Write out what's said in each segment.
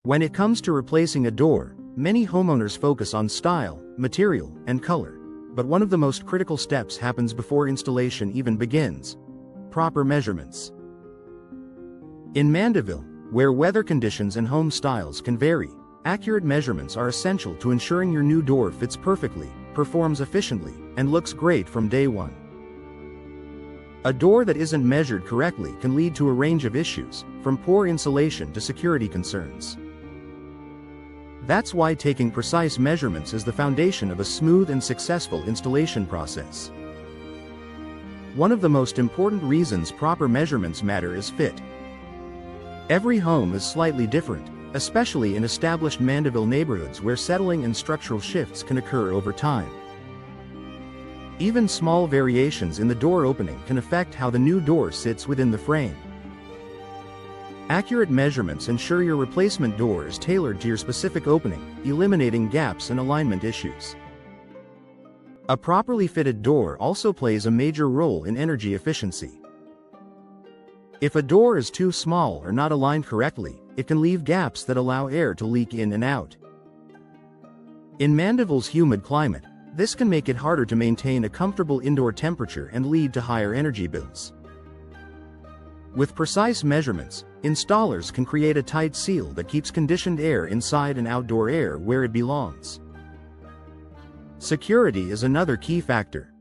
When it comes to replacing a door, many homeowners focus on style, material, and color. But one of the most critical steps happens before installation even begins: proper measurements. In Mandeville, where weather conditions and home styles can vary, accurate measurements are essential to ensuring your new door fits perfectly, performs efficiently, and looks great from day one. A door that isn't measured correctly can lead to a range of issues, from poor insulation to security concerns. That's why taking precise measurements is the foundation of a smooth and successful installation process. One of the most important reasons proper measurements matter is fit. Every home is slightly different, especially in established Mandeville neighborhoods where settling and structural shifts can occur over time. Even small variations in the door opening can affect how the new door sits within the frame. Accurate measurements ensure your replacement door is tailored to your specific opening, eliminating gaps and alignment issues. A properly fitted door also plays a major role in energy efficiency. If a door is too small or not aligned correctly, it can leave gaps that allow air to leak in and out. In Mandeville's humid climate, this can make it harder to maintain a comfortable indoor temperature and lead to higher energy bills. With precise measurements, installers can create a tight seal that keeps conditioned air inside and outdoor air where it belongs. Security is another key factor.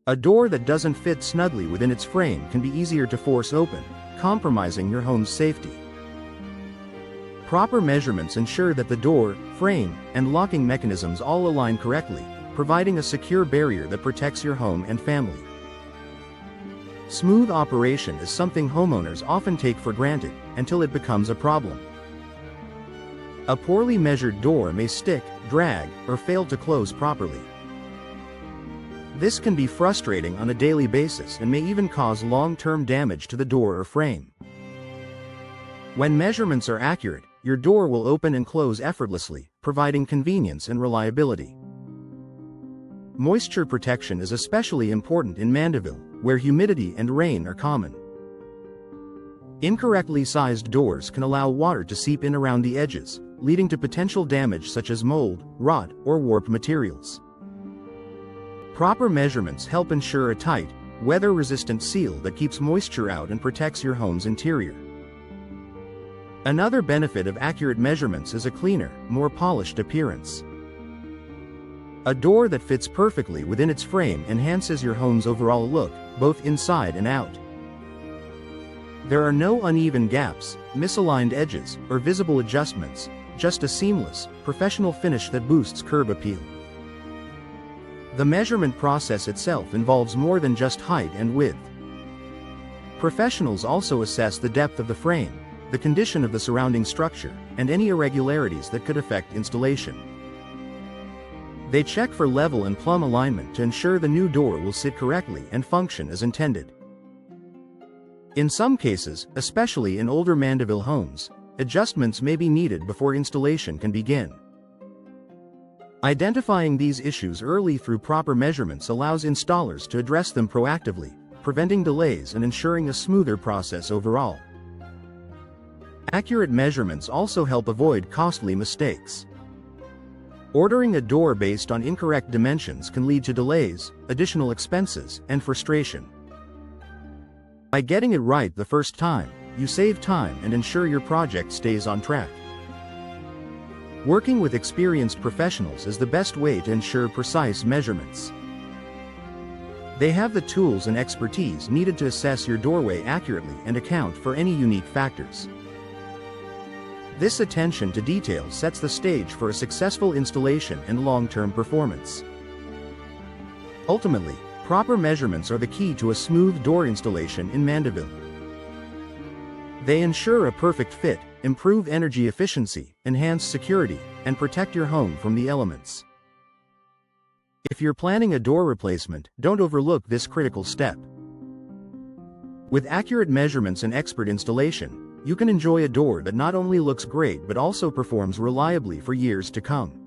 A door that doesn't fit snugly within its frame can be easier to force open, compromising your home's safety. Proper measurements ensure that the door, frame, and locking mechanisms all align correctly, providing a secure barrier that protects your home and family. Smooth operation is something homeowners often take for granted, until it becomes a problem. A poorly measured door may stick, drag, or fail to close properly. This can be frustrating on a daily basis and may even cause long-term damage to the door or frame. When measurements are accurate, your door will open and close effortlessly, providing convenience and reliability. Moisture protection is especially important in Mandeville, where humidity and rain are common. Incorrectly sized doors can allow water to seep in around the edges, leading to potential damage such as mold, rot, or warped materials. Proper measurements help ensure a tight, weather-resistant seal that keeps moisture out and protects your home's interior. Another benefit of accurate measurements is a cleaner, more polished appearance. A door that fits perfectly within its frame enhances your home's overall look, both inside and out. There are no uneven gaps, misaligned edges, or visible adjustments, just a seamless, professional finish that boosts curb appeal. The measurement process itself involves more than just height and width. Professionals also assess the depth of the frame, the condition of the surrounding structure, and any irregularities that could affect installation. They check for level and plumb alignment to ensure the new door will sit correctly and function as intended. In some cases, especially in older Mandeville homes, adjustments may be needed before installation can begin. Identifying these issues early through proper measurements allows installers to address them proactively, preventing delays and ensuring a smoother process overall. Accurate measurements also help avoid costly mistakes. Ordering a door based on incorrect dimensions can lead to delays, additional expenses, and frustration. By getting it right the first time, you save time and ensure your project stays on track. Working with experienced professionals is the best way to ensure precise measurements. They have the tools and expertise needed to assess your doorway accurately and account for any unique factors. This attention to detail sets the stage for a successful installation and long-term performance. Ultimately, proper measurements are the key to a smooth door installation in Mandeville. They ensure a perfect fit, improve energy efficiency, enhance security, and protect your home from the elements. If you're planning a door replacement, don't overlook this critical step. With accurate measurements and expert installation, you can enjoy a door that not only looks great but also performs reliably for years to come.